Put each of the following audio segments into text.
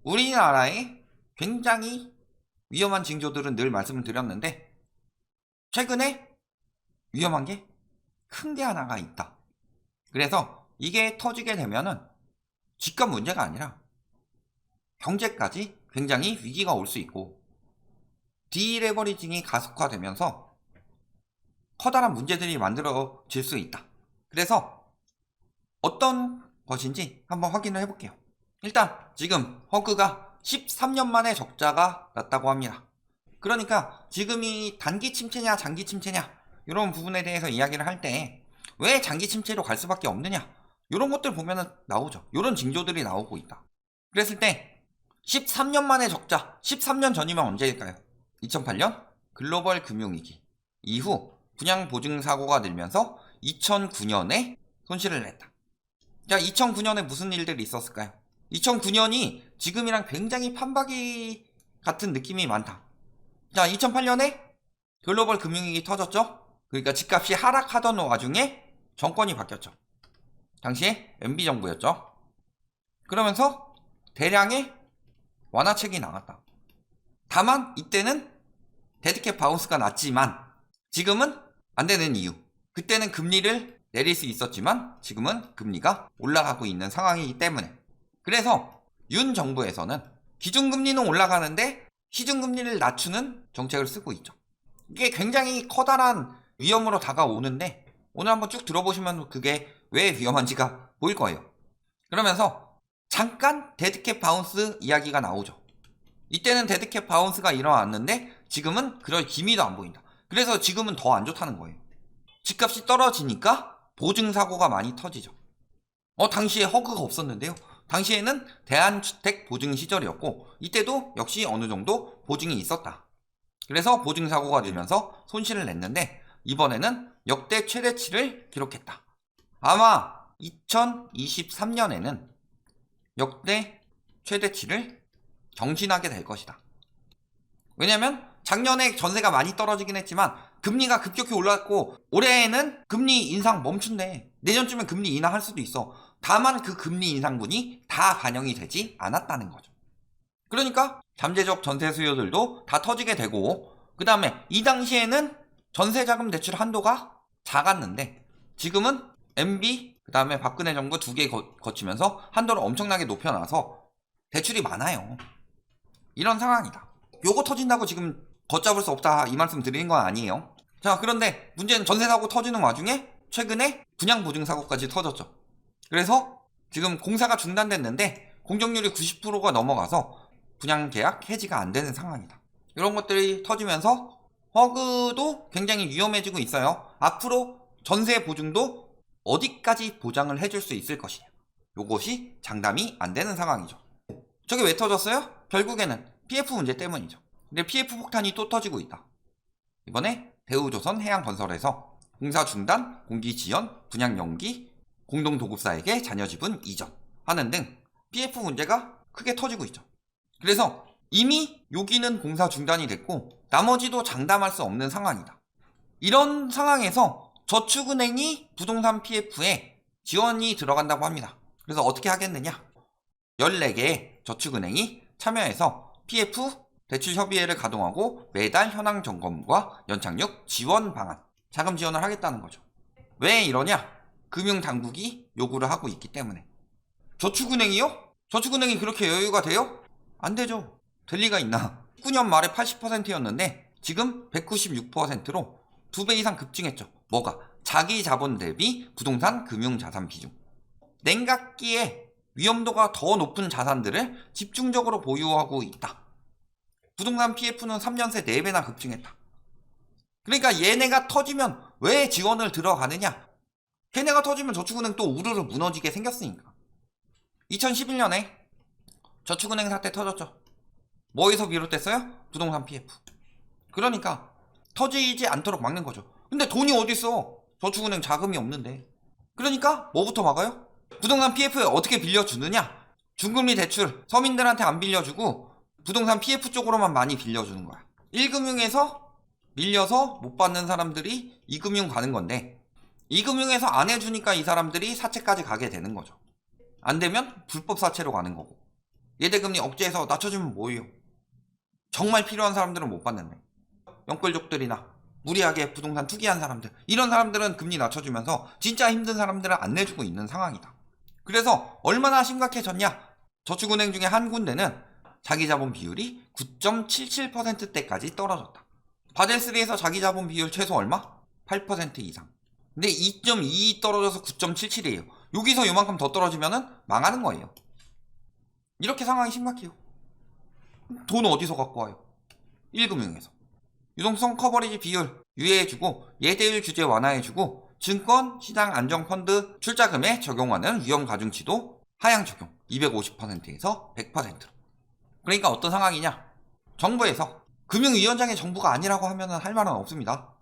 우리나라에 굉장히 위험한 징조들은 늘 말씀을 드렸는데 최근에 위험한 게 큰 게 하나가 있다. 그래서 이게 터지게 되면은 집값 문제가 아니라 경제까지 굉장히 위기가 올 수 있고 디레버리징이 가속화되면서 커다란 문제들이 만들어질 수 있다. 그래서 어떤 것인지 한번 확인을 해볼게요. 일단 지금 허그가 13년 만에 적자가 났다고 합니다. 그러니까 지금이 단기 침체냐 장기 침체냐 이런 부분에 대해서 이야기를 할 때 왜 장기 침체로 갈 수밖에 없느냐 이런 것들 보면은 나오죠. 이런 징조들이 나오고 있다. 그랬을 때 13년 만에 적자, 13년 전이면 언제일까요? 2008년 글로벌 금융위기 이후 분양보증사고가 늘면서 2009년에 손실을 냈다. 자, 2009년에 무슨 일들이 있었을까요? 2009년이 지금이랑 굉장히 판박이 같은 느낌이 많다. 자, 2008년에 글로벌 금융위기 터졌죠? 그러니까 집값이 하락하던 와중에 정권이 바뀌었죠. 당시에 MB정부였죠. 그러면서 대량의 완화책이 나왔다. 다만 이때는 데드캣 바운스가 났지만 지금은 안 되는 이유. 그때는 금리를 내릴 수 있었지만 지금은 금리가 올라가고 있는 상황이기 때문에. 그래서 윤 정부에서는 기준금리는 올라가는데 시중금리를 낮추는 정책을 쓰고 있죠. 이게 굉장히 커다란 위험으로 다가오는데 오늘 한번 쭉 들어보시면 그게 왜 위험한지가 보일 거예요. 그러면서 잠깐 데드캣 바운스 이야기가 나오죠. 이때는 데드캣 바운스가 일어났는데 지금은 그럴 기미도 안 보인다. 그래서 지금은 더 안 좋다는 거예요. 집값이 떨어지니까 보증사고가 많이 터지죠. 당시에 허그가 없었는데요. 당시에는 대한주택 보증 시절이었고 이때도 역시 어느 정도 보증이 있었다. 그래서 보증사고가 늘면서 손실을 냈는데 이번에는 역대 최대치를 기록했다. 아마 2023년에는 역대 최대치를 경신하게 될 것이다. 왜냐면 작년에 전세가 많이 떨어지긴 했지만 금리가 급격히 올랐고 올해에는 금리 인상 멈춘대. 내년쯤엔 금리 인하할 수도 있어. 다만 그 금리 인상분이 다 반영이 되지 않았다는 거죠. 그러니까 잠재적 전세 수요들도 다 터지게 되고 그 다음에 이 당시에는 전세자금 대출 한도가 작았는데 지금은 MB 그 다음에 박근혜 정부 두 개 거치면서 한도를 엄청나게 높여놔서 대출이 많아요. 이런 상황이다. 요거 터진다고 지금 걷잡을 수 없다 이 말씀 드리는 건 아니에요. 자, 그런데 문제는 전세사고 터지는 와중에 최근에 분양보증사고까지 터졌죠. 그래서 지금 공사가 중단됐는데 공정률이 90%가 넘어가서 분양계약 해지가 안 되는 상황이다. 이런 것들이 터지면서 허그도 굉장히 위험해지고 있어요. 앞으로 전세 보증도 어디까지 보장을 해줄 수 있을 것이냐. 요것이 장담이 안 되는 상황이죠. 저게 왜 터졌어요? 결국에는 PF 문제 때문이죠. 근데 PF 폭탄이 또 터지고 있다. 이번에 대우조선 해양건설에서 공사 중단, 공기 지연, 분양 연기, 공동도급사에게 자녀 지분 이전 하는 등 PF 문제가 크게 터지고 있죠. 그래서 이미 여기는 공사 중단이 됐고 나머지도 장담할 수 없는 상황이다. 이런 상황에서 저축은행이 부동산 PF에 지원이 들어간다고 합니다. 그래서 어떻게 하겠느냐? 14개의 저축은행이 참여해서 PF 대출협의회를 가동하고 매달 현황 점검과 연착륙 지원 방안, 자금 지원을 하겠다는 거죠. 왜 이러냐? 금융당국이 요구를 하고 있기 때문에. 저축은행이요? 저축은행이 그렇게 여유가 돼요? 안 되죠. 될 리가 있나? 19년 말에 80%였는데 지금 196%로 2배 이상 급증했죠. 뭐가? 자기 자본 대비 부동산 금융자산 비중. 냉각기에 위험도가 더 높은 자산들을 집중적으로 보유하고 있다. 부동산 PF는 3년 새 4배나 급증했다. 그러니까 얘네가 터지면 왜 지원을 들어가느냐? 걔네가 터지면 저축은행 또 우르르 무너지게 생겼으니까. 2011년에 저축은행 사태 터졌죠. 뭐에서 비롯됐어요? 부동산 PF. 그러니까 터지지 않도록 막는 거죠. 근데 돈이 어딨어? 저축은행 자금이 없는데. 그러니까 뭐부터 막아요? 부동산 PF에 어떻게 빌려주느냐? 중금리 대출 서민들한테 안 빌려주고 부동산 PF 쪽으로만 많이 빌려주는 거야. 1금융에서 밀려서 못 받는 사람들이 2금융 가는 건데 2금융에서 안 해주니까 이 사람들이 사채까지 가게 되는 거죠. 안 되면 불법 사채로 가는 거고. 예대금리 억제해서 낮춰주면 뭐예요? 정말 필요한 사람들은 못 받는데. 영끌족들이나 무리하게 부동산 투기한 사람들, 이런 사람들은 금리 낮춰주면서 진짜 힘든 사람들은 안 내주고 있는 상황이다. 그래서 얼마나 심각해졌냐? 저축은행 중에 한 군데는 자기자본 비율이 9.77%대까지 떨어졌다. 바젤3에서 자기자본 비율 최소 얼마? 8% 이상. 근데 2.22 떨어져서 9.77이에요. 여기서 요만큼 더 떨어지면 망하는 거예요. 이렇게 상황이 심각해요. 돈 어디서 갖고 와요? 1금융에서. 유동성 커버리지 비율 유예해주고 예대율 규제 완화해주고 증권 시장 안정펀드 출자금에 적용하는 위험 가중치도 하향 적용 250%에서 100%로. 그러니까 어떤 상황이냐? 정부에서 금융위원장의 정부가 아니라고 하면 할 말은 없습니다.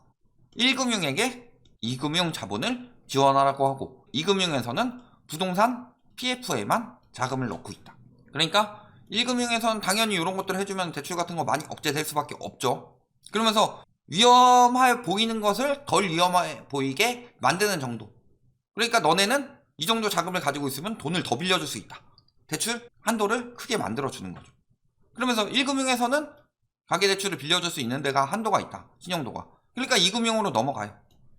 1금융에게 2금융 자본을 지원하라고 하고 2금융에서는 부동산 PF에만 자금을 넣고 있다. 그러니까 1금융에서는 당연히 이런 것들을 해주면 대출 같은 거 많이 억제될 수밖에 없죠. 그러면서 위험해 보이는 것을 덜 위험해 보이게 만드는 정도. 그러니까 너네는 이 정도 자금을 가지고 있으면 돈을 더 빌려줄 수 있다. 대출 한도를 크게 만들어주는 거죠. 그러면서 1금융에서는 가계대출을 빌려줄 수 있는 데가 한도가 있다. 신용도가. 그러니까 2금융으로 넘어가요.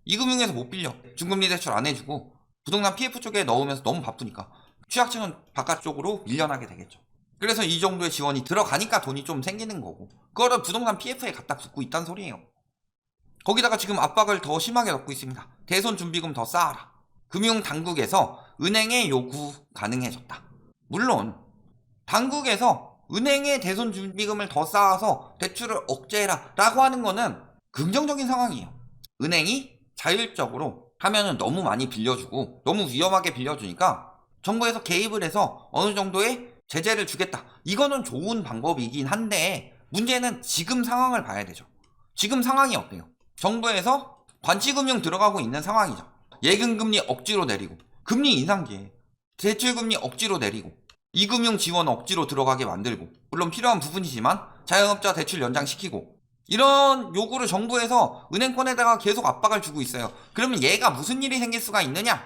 2금융에서 못 빌려. 중금리 대출 안 해주고 부동산 PF 쪽에 넣으면서 너무 바쁘니까 취약층은 바깥쪽으로 밀려나게 되겠죠. 그래서 이 정도의 지원이 들어가니까 돈이 좀 생기는 거고, 그거를 부동산 PF에 갖다 붓고 있다는 소리예요. 거기다가 지금 압박을 더 심하게 넣고 있습니다. 대손 준비금 더 쌓아라. 금융당국에서 은행에 요구 가능해졌다. 물론 당국에서 은행에 대손 준비금을 더 쌓아서 대출을 억제해라 라고 하는 거는 긍정적인 상황이에요. 은행이 자율적으로 하면은 너무 많이 빌려주고 너무 위험하게 빌려주니까 정부에서 개입을 해서 어느 정도의 제재를 주겠다. 이거는 좋은 방법이긴 한데 문제는 지금 상황을 봐야 되죠. 지금 상황이 어때요? 정부에서 관치금융 들어가고 있는 상황이죠. 예금금리 억지로 내리고 금리 인상기에 대출금리 억지로 내리고 2금융 지원 억지로 들어가게 만들고, 물론 필요한 부분이지만 자영업자 대출 연장시키고, 이런 요구를 정부에서 은행권에다가 계속 압박을 주고 있어요. 그러면 얘가 무슨 일이 생길 수가 있느냐?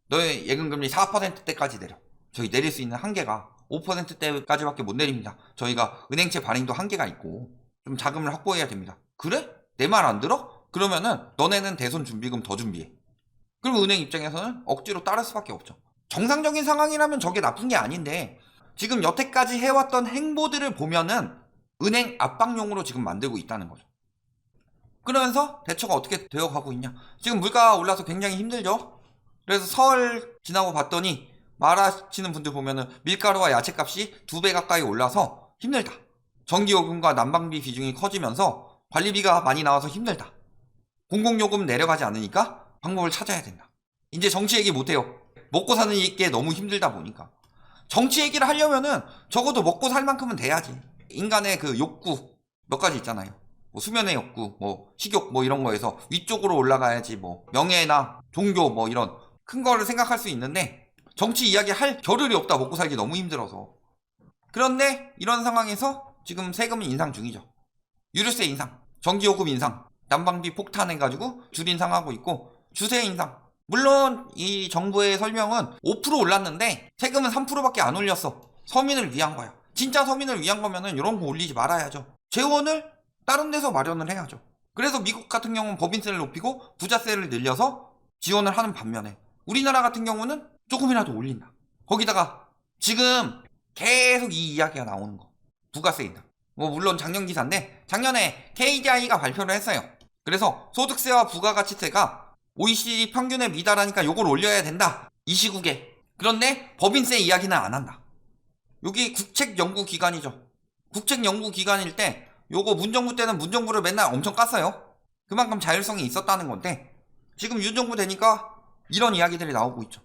너의 예금금리 4%대까지 내려. 저희 내릴 수 있는 한계가 5%대까지밖에 못 내립니다. 저희가 은행채 발행도 한계가 있고 좀 자금을 확보해야 됩니다. 그래? 내 말 안 들어? 그러면은 너네는 대손 준비금 더 준비해. 그럼 은행 입장에서는 억지로 따를 수밖에 없죠. 정상적인 상황이라면 저게 나쁜 게 아닌데 지금 여태까지 해왔던 행보들을 보면은 은행 압박용으로 지금 만들고 있다는 거죠. 그러면서 대처가 어떻게 되어가고 있냐? 지금 물가가 올라서 굉장히 힘들죠? 그래서 설 지나고 봤더니 말하시는 분들 보면은 밀가루와 야채값이 2배 가까이 올라서 힘들다. 전기요금과 난방비 비중이 커지면서 관리비가 많이 나와서 힘들다. 공공요금 내려가지 않으니까 방법을 찾아야 된다. 이제 정치 얘기 못해요. 먹고 사는 게 너무 힘들다 보니까. 정치 얘기를 하려면은 적어도 먹고 살 만큼은 돼야지. 인간의 그 욕구 몇 가지 있잖아요. 뭐 수면의 욕구, 뭐 식욕, 뭐 이런 거에서 위쪽으로 올라가야지 뭐 명예나 종교 뭐 이런 큰 거를 생각할 수 있는데 정치 이야기 할 겨를이 없다. 먹고 살기 너무 힘들어서. 그런데 이런 상황에서 지금 세금 인상 중이죠. 유류세 인상, 전기요금 인상, 난방비 폭탄해가지고 줄 인상하고 있고 주세 인상. 물론 이 정부의 설명은 5% 올랐는데 세금은 3%밖에 안 올렸어. 서민을 위한 거야. 진짜 서민을 위한 거면은 이런 거 올리지 말아야죠. 재원을 다른 데서 마련을 해야죠. 그래서 미국 같은 경우는 법인세를 높이고 부자세를 늘려서 지원을 하는 반면에 우리나라 같은 경우는 조금이라도 올린다. 거기다가 지금 계속 이 이야기가 나오는 거. 부가세 인상. 뭐 물론 작년 기사인데 작년에 KDI가 발표를 했어요. 그래서 소득세와 부가가치세가 OECD 평균에 미달하니까 요걸 올려야 된다. 이 시국에. 그런데 법인세 이야기는 안 한다. 여기 국책연구기관이죠. 국책연구기관일 때 요거 문정부 때는 문정부를 맨날 엄청 깠어요. 그만큼 자율성이 있었다는 건데 지금 윤정부 되니까 이런 이야기들이 나오고 있죠.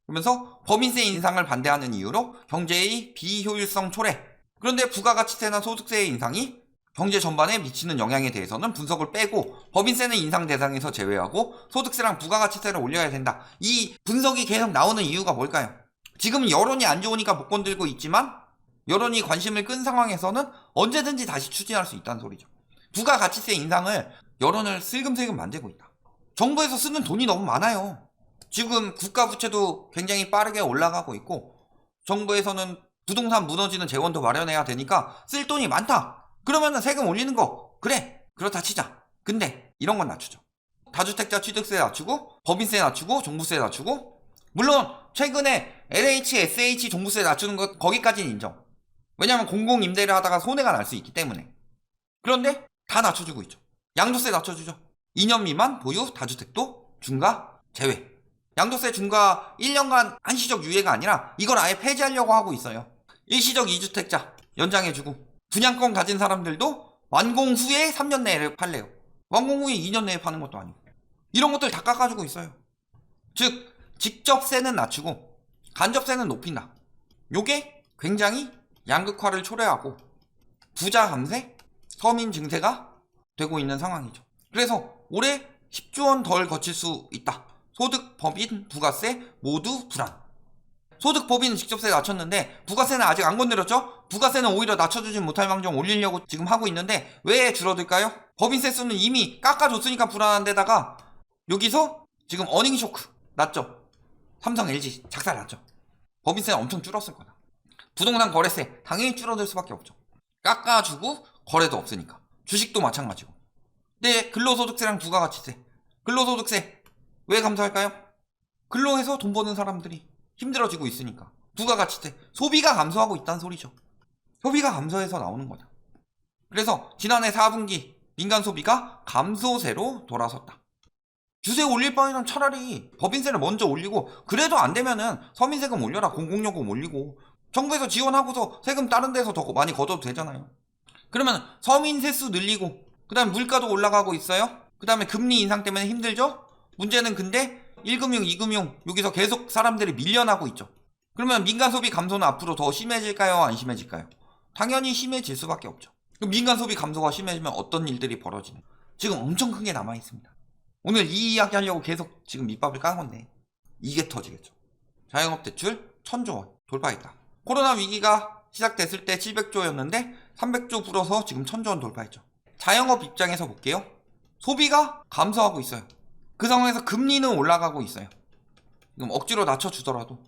그러면서 법인세 인상을 반대하는 이유로 경제의 비효율성 초래. 그런데 부가가치세나 소득세의 인상이 경제 전반에 미치는 영향에 대해서는 분석을 빼고 법인세는 인상 대상에서 제외하고 소득세랑 부가가치세를 올려야 된다. 이 분석이 계속 나오는 이유가 뭘까요? 지금 여론이 안 좋으니까 못 건들고 있지만 여론이 관심을 끈 상황에서는 언제든지 다시 추진할 수 있다는 소리죠. 부가가치세 인상을 여론을 슬금슬금 만들고 있다. 정부에서 쓰는 돈이 너무 많아요. 지금 국가 부채도 굉장히 빠르게 올라가고 있고 정부에서는 부동산 무너지는 재원도 마련해야 되니까 쓸 돈이 많다. 그러면은 세금 올리는 거 그래 그렇다 치자. 근데 이런 건 낮추죠. 다주택자 취득세 낮추고 법인세 낮추고 종부세 낮추고, 물론 최근에 LH, SH 종부세 낮추는 것 거기까지는 인정. 왜냐면 공공임대를 하다가 손해가 날 수 있기 때문에. 그런데 다 낮춰주고 있죠. 양도세 낮춰주죠. 2년 미만 보유 다주택도 중과 제외. 양도세 중과 1년간 한시적 유예가 아니라 이걸 아예 폐지하려고 하고 있어요. 일시적 2주택자 연장해주고, 분양권 가진 사람들도 완공 후에 3년 내에 팔래요. 완공 후에 2년 내에 파는 것도 아니고. 이런 것들 다 깎아주고 있어요. 즉 직접세는 낮추고 간접세는 높인다. 요게 굉장히 양극화를 초래하고 부자 감세, 서민 증세가 되고 있는 상황이죠. 그래서 올해 10조 원 덜 거칠 수 있다. 소득, 법인, 부가세 모두 불안. 소득, 법인, 직접세 낮췄는데 부가세는 아직 안 건드렸죠? 부가세는 오히려 낮춰주지 못할 망정 올리려고 지금 하고 있는데 왜 줄어들까요? 법인세 수는 이미 깎아줬으니까 불안한데다가 여기서 지금 어닝 쇼크 났죠? 삼성, LG 작살 났죠? 법인세는 엄청 줄었을 거다. 부동산 거래세 당연히 줄어들 수밖에 없죠. 깎아주고 거래도 없으니까. 주식도 마찬가지고. 근데 근로소득세랑 부가가치세, 근로소득세 왜 감소할까요? 근로해서 돈 버는 사람들이 힘들어지고 있으니까. 부가가치세, 소비가 감소하고 있다는 소리죠. 소비가 감소해서 나오는 거다. 그래서 지난해 4분기 민간 소비가 감소세로 돌아섰다. 주세 올릴 바에는 차라리 법인세를 먼저 올리고, 그래도 안 되면은 서민세금 올려라. 공공요금 올리고 정부에서 지원하고서 세금 다른 데서 더 많이 걷어도 되잖아요. 그러면 서민세 수 늘리고, 그 다음에 물가도 올라가고 있어요. 그 다음에 금리 인상 때문에 힘들죠. 문제는 근데 1금융, 2금융 여기서 계속 사람들이 밀려나고 있죠. 그러면 민간 소비 감소는 앞으로 더 심해질까요? 안 심해질까요? 당연히 심해질 수밖에 없죠. 그럼 민간 소비 감소가 심해지면 어떤 일들이 벌어지는? 지금 엄청 큰 게 남아 있습니다. 오늘 이 이야기 하려고 계속 지금 밑밥을 깐 건데 이게 터지겠죠. 자영업 대출 1000조 원 돌파했다. 코로나 위기가 시작됐을 때 700조였는데 300조 불어서 지금 1000조 원 돌파했죠. 자영업 입장에서 볼게요. 소비가 감소하고 있어요. 그 상황에서 금리는 올라가고 있어요. 그럼 억지로 낮춰주더라도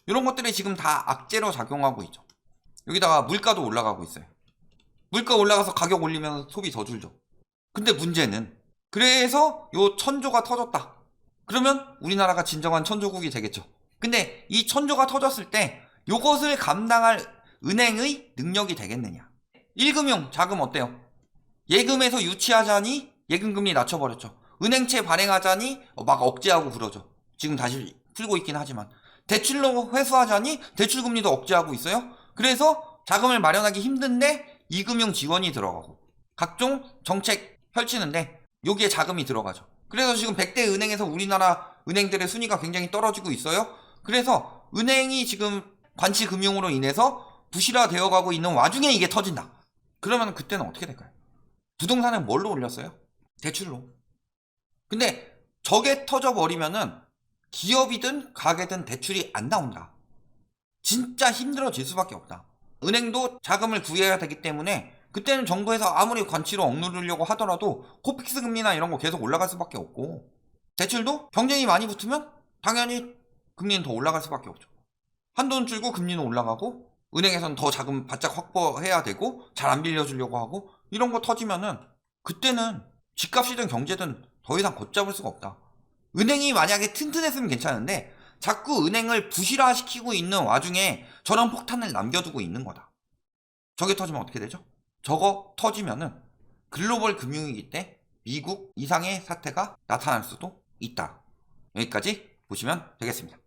이런 것들이 지금 다 악재로 작용하고 있죠. 여기다가 물가도 올라가고 있어요. 물가 올라가서 가격 올리면 소비 더 줄죠. 근데 문제는, 그래서 요 1000조가 터졌다. 그러면 우리나라가 진정한 천조국이 되겠죠. 근데 이 1000조가 터졌을 때 요것을 감당할 은행의 능력이 되겠느냐. 1금융 자금 어때요? 예금에서 유치하자니 예금금리 낮춰버렸죠. 은행채 발행하자니 막 억제하고 그러죠. 지금 다시 풀고 있긴 하지만. 대출로 회수하자니 대출금리도 억제하고 있어요. 그래서 자금을 마련하기 힘든데 2금융 지원이 들어가고 각종 정책 펼치는데 여기에 자금이 들어가죠. 그래서 지금 100대 은행에서 우리나라 은행들의 순위가 굉장히 떨어지고 있어요. 그래서 은행이 지금 관치금융으로 인해서 부실화되어 가고 있는 와중에 이게 터진다. 그러면 그때는 어떻게 될까요? 부동산은 뭘로 올렸어요? 대출로. 근데 저게 터져버리면은 기업이든 가게든 대출이 안 나온다. 진짜 힘들어질 수밖에 없다. 은행도 자금을 구해야 되기 때문에 그때는 정부에서 아무리 관치로 억누르려고 하더라도 코픽스 금리나 이런 거 계속 올라갈 수밖에 없고, 대출도 경쟁이 많이 붙으면 당연히 금리는 더 올라갈 수밖에 없죠. 한도는 줄고 금리는 올라가고 은행에서는 더 자금 바짝 확보해야 되고 잘 안 빌려주려고 하고, 이런 거 터지면은 그때는 집값이든 경제든 더 이상 걷잡을 수가 없다. 은행이 만약에 튼튼했으면 괜찮은데 자꾸 은행을 부실화시키고 있는 와중에 저런 폭탄을 남겨두고 있는 거다. 저게 터지면 어떻게 되죠? 저거 터지면은 글로벌 금융위기 때 미국 이상의 사태가 나타날 수도 있다. 여기까지 보시면 되겠습니다.